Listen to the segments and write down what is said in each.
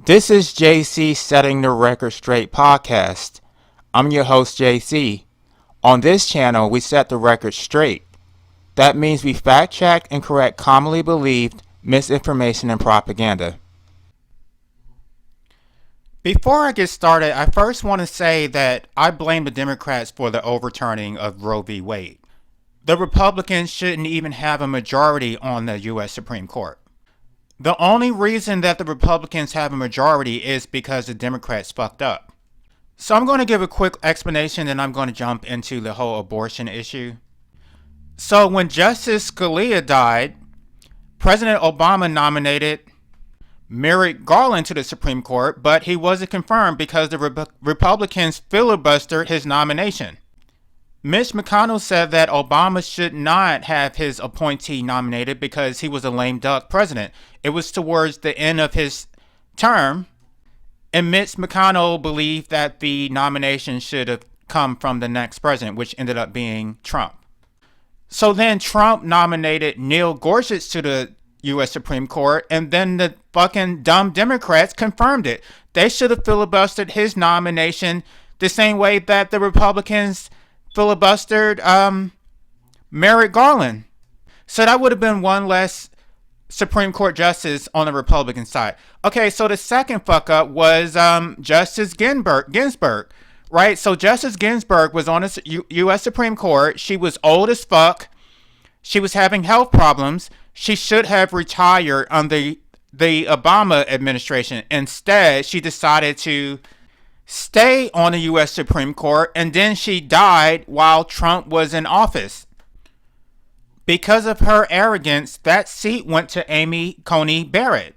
This is JC Setting the Record Straight podcast. I'm your host, JC. On this channel, we set the record straight. That means we fact check and correct commonly believed misinformation and propaganda. Before I get started, I first want to say that I blame the Democrats for the overturning of Roe v. Wade. The Republicans shouldn't even have a majority on the U.S. Supreme Court. The only reason that the Republicans have a majority is because the Democrats fucked up. So I'm going to give a quick explanation and I'm going to jump into the whole abortion issue. So when Justice Scalia died, President Obama nominated Merrick Garland to the Supreme Court, but he wasn't confirmed because the Republicans filibustered his nomination. Mitch McConnell said that Obama should not have his appointee nominated because he was a lame duck president. It was towards the end of his term, and Mitch McConnell believed that the nomination should have come from the next president, which ended up being Trump. So then Trump nominated Neil Gorsuch to the U.S. Supreme Court, and then the fucking dumb Democrats confirmed it. They should have filibustered his nomination the same way that the Republicans filibustered Merrick Garland. So that would have been one less Supreme Court justice on the Republican side. Okay, so the second fuck up was Justice Ginsburg, right? So Justice Ginsburg was on the U.S. Supreme Court. She was old as fuck. She was having health problems. She should have retired under the Obama administration. Instead, she decided to stay on the U.S. Supreme Court, and then she died while Trump was in office. Because of her arrogance, that seat went to Amy Coney Barrett.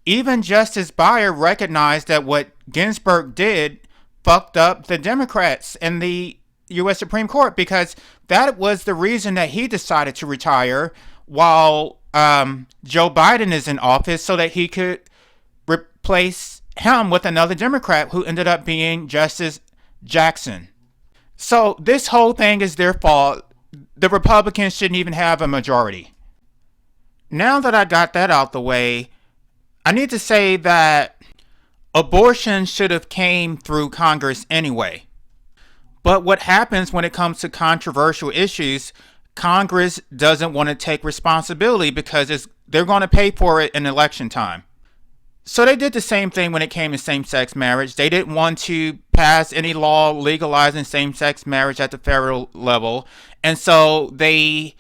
Even Justice Breyer recognized that what Ginsburg did fucked up the Democrats in the U.S. Supreme Court, because that was the reason that he decided to retire while Joe Biden is in office, so that he could replace him with another Democrat who ended up being Justice Jackson. So this whole thing is their fault. The Republicans shouldn't even have a majority. Now that I got that out the way, I need to say that abortion should have came through Congress anyway. But what happens when it comes to controversial issues, Congress doesn't want to take responsibility because they're going to pay for it in election time. So they did the same thing when it came to same-sex marriage. They didn't want to pass any law legalizing same-sex marriage at the federal level. And so they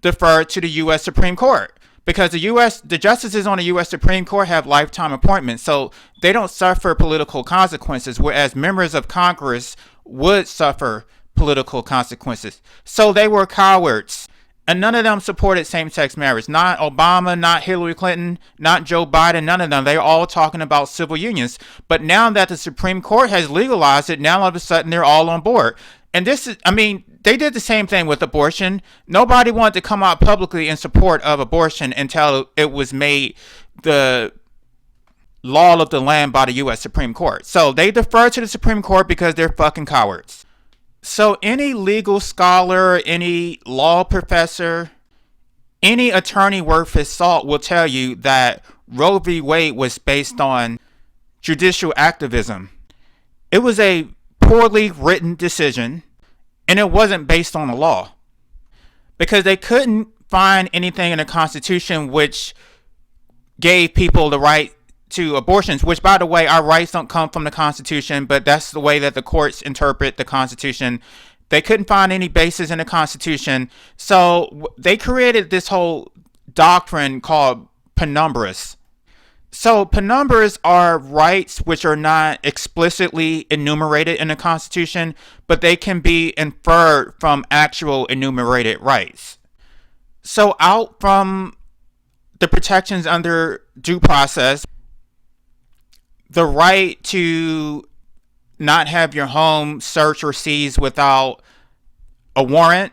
deferred to the U.S. Supreme Court. Because the justices on the U.S. Supreme Court have lifetime appointments. So they don't suffer political consequences, whereas members of Congress would suffer political consequences. So they were cowards. And none of them supported same-sex marriage. Not Obama, not Hillary Clinton, not Joe Biden, none of them. They were all talking about civil unions. But now that the Supreme Court has legalized it, now all of a sudden they're all on board. And they did the same thing with abortion. Nobody wanted to come out publicly in support of abortion until it was made the law of the land by the U.S. Supreme Court. So they defer to the Supreme Court because they're fucking cowards. So any legal scholar, any law professor, any attorney worth his salt will tell you that Roe v. Wade was based on judicial activism. It was a poorly written decision, and it wasn't based on the law. Because they couldn't find anything in the Constitution which gave people the right to abortions, which, by the way, our rights don't come from the Constitution, but that's the way that the courts interpret the Constitution. They couldn't find any basis in the Constitution, so they created this whole doctrine called penumbras. So penumbras are rights which are not explicitly enumerated in the Constitution, but they can be inferred from actual enumerated rights. So out from the protections under due process, the right to not have your home searched or seized without a warrant.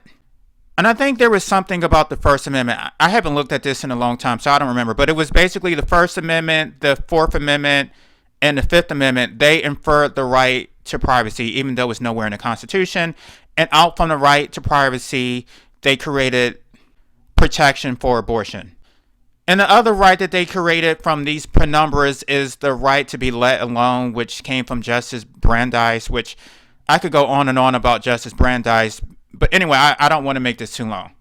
And I think there was something about the First Amendment. I haven't looked at this in a long time, so I don't remember. But it was basically the First Amendment, the Fourth Amendment, and the Fifth Amendment. They inferred the right to privacy, even though it's nowhere in the Constitution. And out from the right to privacy, they created protection for abortion. And the other right that they created from these penumbras is the right to be let alone, which came from Justice Brandeis, which I could go on and on about Justice Brandeis. But anyway, I don't want to make this too long.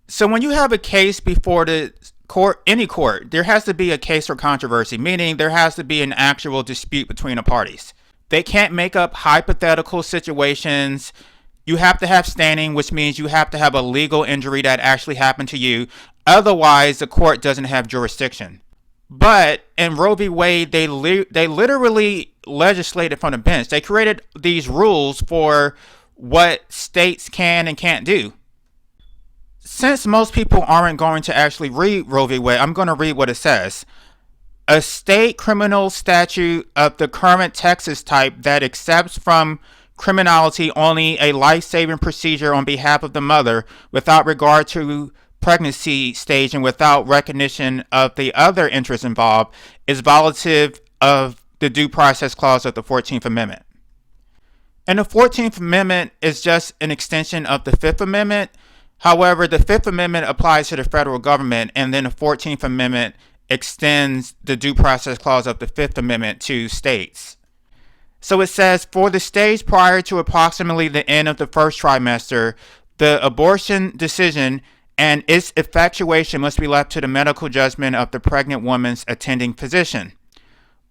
So when you have a case before the court, any court, there has to be a case for controversy, meaning there has to be an actual dispute between the parties. They can't make up hypothetical situations. You have to have standing, which means you have to have a legal injury that actually happened to you. Otherwise, the court doesn't have jurisdiction. But in Roe v. Wade, they literally legislated from the bench. They created these rules for what states can and can't do. Since most people aren't going to actually read Roe v. Wade, I'm going to read what it says. A state criminal statute of the current Texas type that accepts from criminality only a life-saving procedure on behalf of the mother without regard to pregnancy stage and without recognition of the other interests involved is violative of the Due Process Clause of the 14th Amendment. And the 14th Amendment is just an extension of the 5th Amendment. However, the 5th Amendment applies to the federal government, and then the 14th Amendment extends the Due Process Clause of the 5th Amendment to states. So it says, for the stage prior to approximately the end of the first trimester, the abortion decision and its effectuation must be left to the medical judgment of the pregnant woman's attending physician.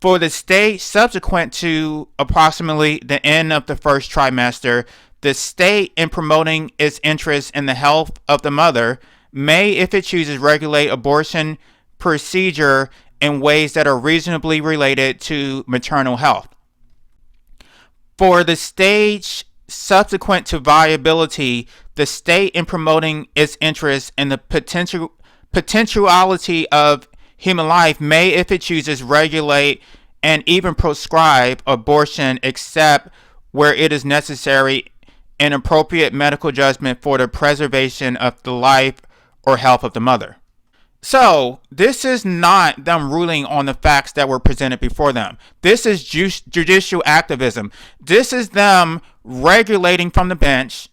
For the stage subsequent to approximately the end of the first trimester, the state, in promoting its interest in the health of the mother, may, if it chooses, regulate abortion procedure in ways that are reasonably related to maternal health. For the stage subsequent to viability, the state, in promoting its interest in the potentiality of human life, may, if it chooses, regulate and even prescribe abortion except where it is necessary and appropriate medical judgment for the preservation of the life or health of the mother. So, this is not them ruling on the facts that were presented before them. This is judicial activism. This is them regulating from the bench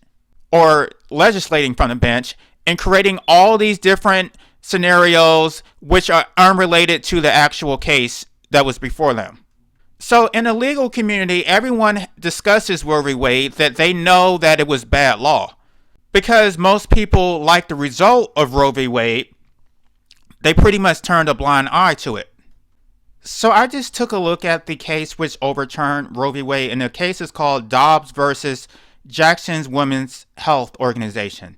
or legislating from the bench and creating all these different scenarios which are unrelated to the actual case that was before them. So in the legal community, everyone discusses Roe v. Wade that they know that it was bad law. Because most people like the result of Roe v. Wade, they pretty much turned a blind eye to it. So I just took a look at the case which overturned Roe v. Wade, and the case is called Dobbs versus Jackson's Women's Health Organization.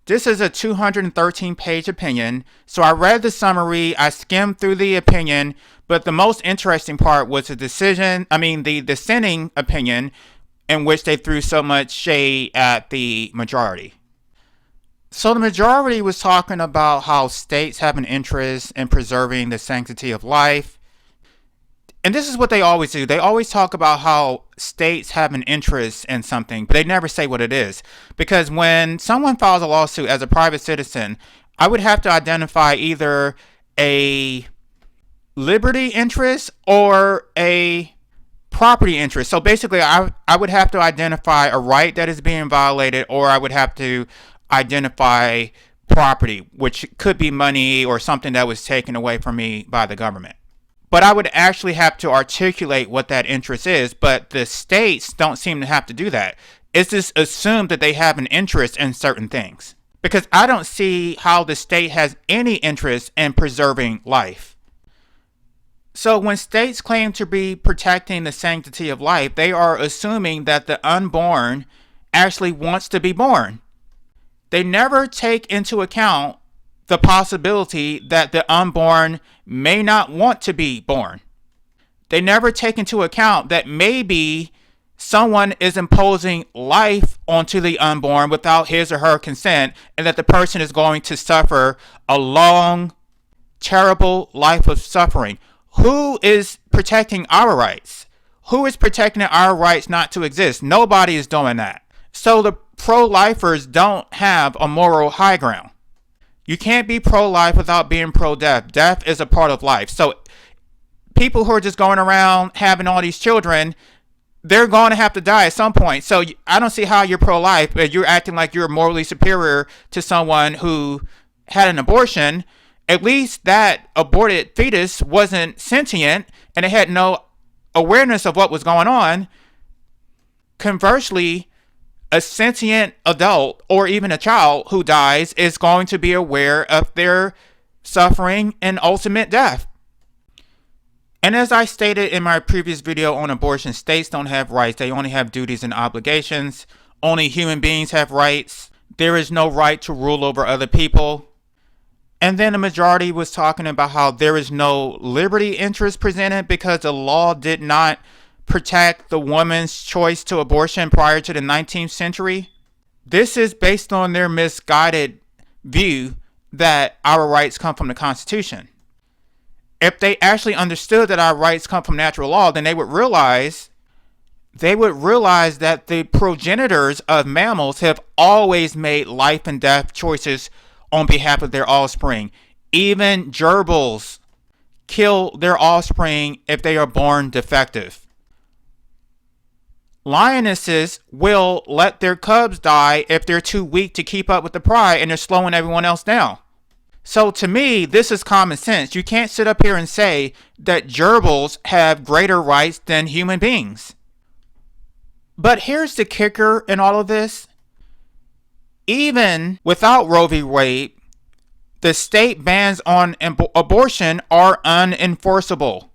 This is a 213-page opinion, so I read the summary, I skimmed through the opinion, but the most interesting part was the dissenting opinion, in which they threw so much shade at the majority. So the majority was talking about how states have an interest in preserving the sanctity of life. And this is what they always do. They always talk about how states have an interest in something, but they never say what it is. Because when someone files a lawsuit as a private citizen, I would have to identify either a liberty interest or a property interest. So basically, I would have to identify a right that is being violated, or I would have to identify property, which could be money or something that was taken away from me by the government. But I would actually have to articulate what that interest is, but the states don't seem to have to do that. It's just assumed that they have an interest in certain things. Because I don't see how the state has any interest in preserving life. So when states claim to be protecting the sanctity of life, they are assuming that the unborn actually wants to be born. They never take into account the possibility that the unborn may not want to be born. They never take into account that maybe someone is imposing life onto the unborn without his or her consent, and that the person is going to suffer a long, terrible life of suffering. Who is protecting our rights? Who is protecting our rights not to exist? Nobody is doing that. So the pro-lifers don't have a moral high ground. You can't be pro-life without being pro-death. Death is a part of life. So people who are just going around having all these children, they're going to have to die at some point. So I don't see how you're pro-life, but you're acting like you're morally superior to someone who had an abortion. At least that aborted fetus wasn't sentient and it had no awareness of what was going on. Conversely, a sentient adult or even a child who dies is going to be aware of their suffering and ultimate death. And as I stated in my previous video on abortion, states don't have rights. They only have duties and obligations. Only human beings have rights. There is no right to rule over other people. And then the majority was talking about how there is no liberty interest presented because the law did not protect the woman's choice to abortion prior to the 19th century. This is based on their misguided view that our rights come from the Constitution. If they actually understood that our rights come from natural law, then they would realize that the progenitors of mammals have always made life and death choices on behalf of their offspring. Even gerbils kill their offspring if they are born defective. Lionesses will let their cubs die if they're too weak to keep up with the pride and they're slowing everyone else down. So to me, this is common sense. You can't sit up here and say that gerbils have greater rights than human beings. But here's the kicker in all of this. Even without Roe v. Wade, the state bans on abortion are unenforceable.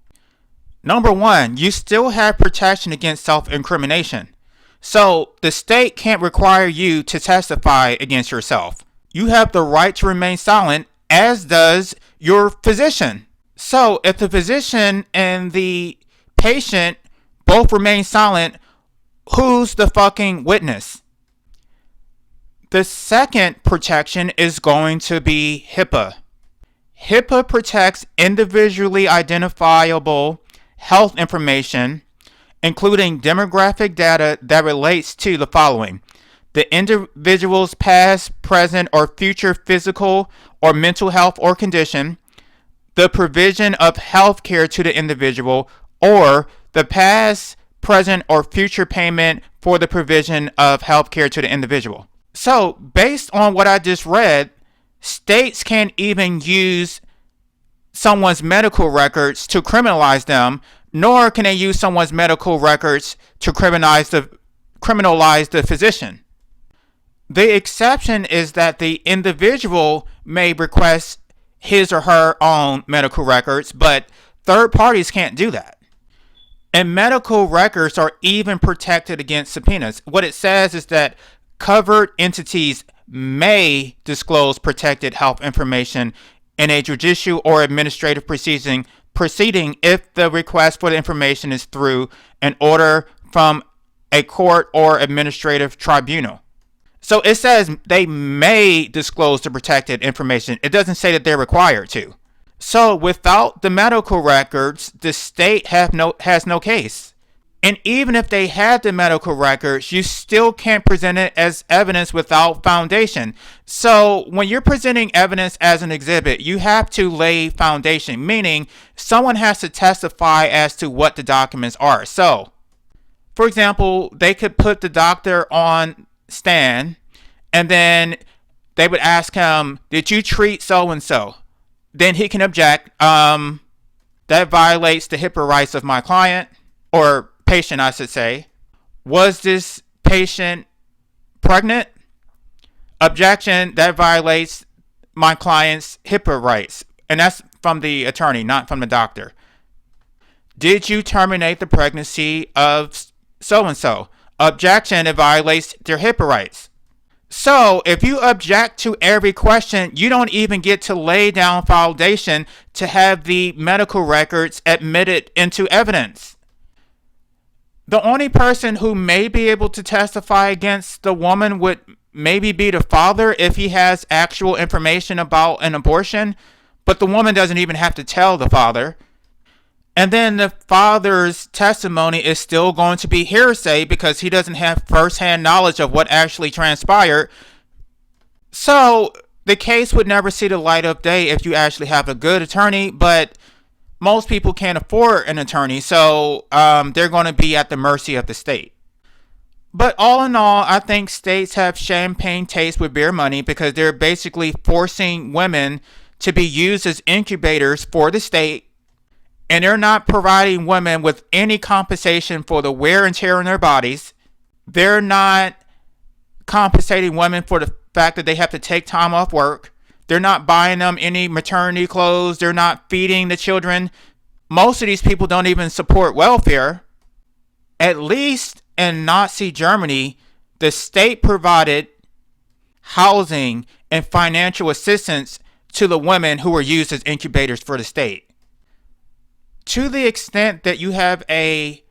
Number one, you still have protection against self-incrimination. So the state can't require you to testify against yourself. You have the right to remain silent, as does your physician. So if the physician and the patient both remain silent, who's the fucking witness? The second protection is going to be HIPAA. HIPAA protects individually identifiable health information, including demographic data that relates to the following: the individual's past, present, or future physical or mental health or condition, the provision of health care to the individual, or the past, present, or future payment for the provision of health care to the individual. So, based on what I just read, states can't even use someone's medical records to criminalize them, nor can they use someone's medical records to criminalize the physician. The exception is that the individual may request his or her own medical records, but third parties can't do that. And medical records are even protected against subpoenas. What it says is that covered entities may disclose protected health information in a judicial or administrative proceeding if the request for the information is through an order from a court or administrative tribunal. So it says they may disclose the protected information. It doesn't say that they're required to. So without the medical records, the state has no case. And even if they had the medical records, you still can't present it as evidence without foundation. So when you're presenting evidence as an exhibit, you have to lay foundation, meaning someone has to testify as to what the documents are. So, for example, they could put the doctor on stand and then they would ask him, did you treat so-and-so? Then he can object. That violates the HIPAA rights of my client, or patient, I should say. Was this patient pregnant? Objection, that violates my client's HIPAA rights. And that's from the attorney, not from the doctor. Did you terminate the pregnancy of so-and-so? Objection, it violates their HIPAA rights. So if you object to every question, you don't even get to lay down foundation to have the medical records admitted into evidence. The only person who may be able to testify against the woman would maybe be the father if he has actual information about an abortion, but the woman doesn't even have to tell the father. And then the father's testimony is still going to be hearsay because he doesn't have firsthand knowledge of what actually transpired. So the case would never see the light of day if you actually have a good attorney, but most people can't afford an attorney, so they're going to be at the mercy of the state. But all in all, I think states have champagne taste with beer money because they're basically forcing women to be used as incubators for the state, and they're not providing women with any compensation for the wear and tear on their bodies. They're not compensating women for the fact that they have to take time off work. They're not buying them any maternity clothes. They're not feeding the children. Most of these people don't even support welfare. At least in Nazi Germany, the state provided housing and financial assistance to the women who were used as incubators for the state. To the extent that you have a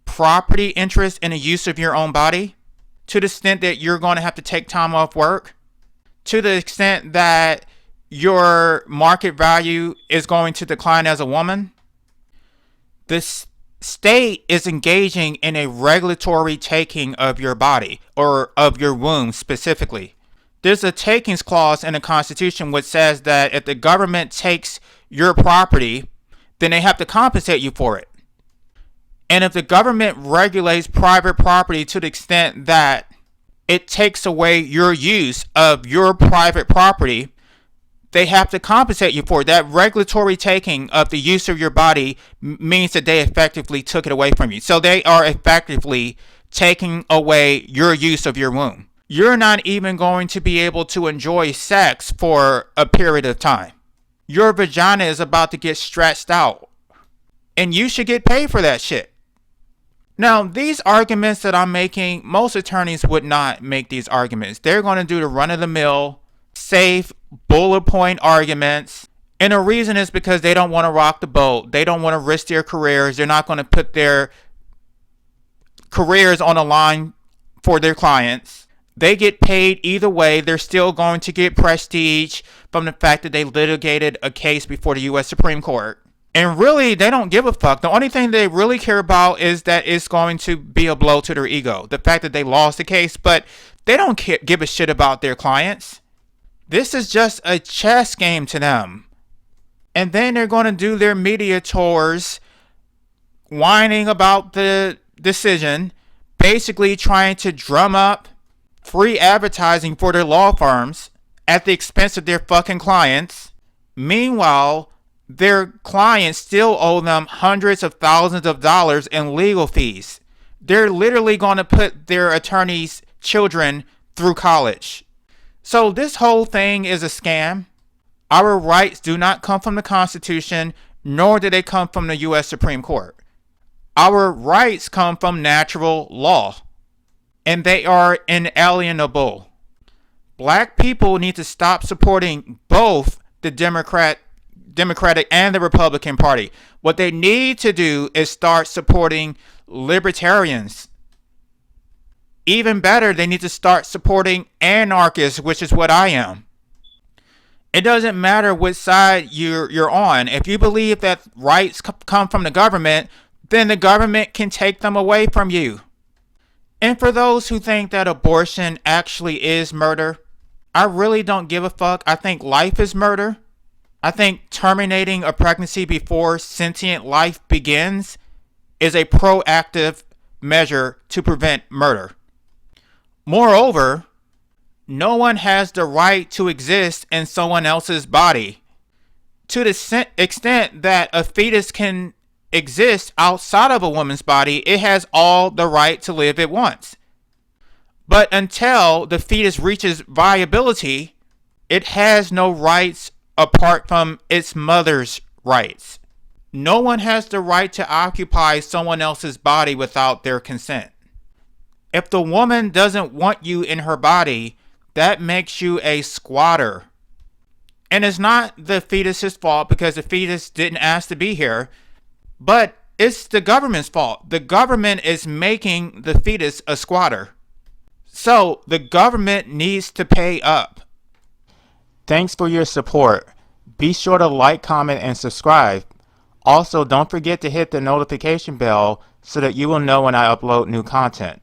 property interest in the use of your own body, to the extent that you're going to have to take time off work, to the extent that your market value is going to decline as a woman, the state is engaging in a regulatory taking of your body, or of your womb specifically. There's a takings clause in the Constitution which says that if the government takes your property, then they have to compensate you for it. And if the government regulates private property to the extent that it takes away your use of your private property, they have to compensate you for it. That regulatory taking of the use of your body means that they effectively took it away from you. So they are effectively taking away your use of your womb. You're not even going to be able to enjoy sex for a period of time. Your vagina is about to get stretched out, and you should get paid for that shit. Now, these arguments that I'm making, most attorneys would not make these arguments. They're going to do the run-of-the-mill, safe, bullet point arguments. And the reason is because they don't want to rock the boat. They don't want to risk their careers. They're not going to put their careers on the line for their clients. They get paid either way. They're still going to get prestige from the fact that they litigated a case before the U.S. Supreme Court. And really, they don't give a fuck. The only thing they really care about is that it's going to be a blow to their ego. The fact that they lost the case, but they don't give a shit about their clients. This is just a chess game to them. And then they're going to do their media tours, whining about the decision, basically trying to drum up free advertising for their law firms at the expense of their fucking clients. Meanwhile, their clients still owe them hundreds of thousands of dollars in legal fees. They're literally going to put their attorneys' children through college. So this whole thing is a scam. Our rights do not come from the Constitution, nor do they come from the U.S. Supreme Court. Our rights come from natural law, and they are inalienable. Black people need to stop supporting both the Democratic and the Republican Party. What they need to do is start supporting libertarians. Even better, they need to start supporting anarchists, which is what I am. It doesn't matter which side you're on. If you believe that rights come from the government, then the government can take them away from you. And for those who think that abortion actually is murder, I really don't give a fuck. I think life is murder. I think terminating a pregnancy before sentient life begins is a proactive measure to prevent murder. Moreover, no one has the right to exist in someone else's body. To the extent that a fetus can exist outside of a woman's body, it has all the right to live it wants. But until the fetus reaches viability, it has no rights apart from its mother's rights. No one has the right to occupy someone else's body without their consent. If the woman doesn't want you in her body, that makes you a squatter. And it's not the fetus's fault because the fetus didn't ask to be here, but it's the government's fault. The government is making the fetus a squatter. So the government needs to pay up. Thanks for your support. Be sure to like, comment, and subscribe. Also, don't forget to hit the notification bell so that you will know when I upload new content.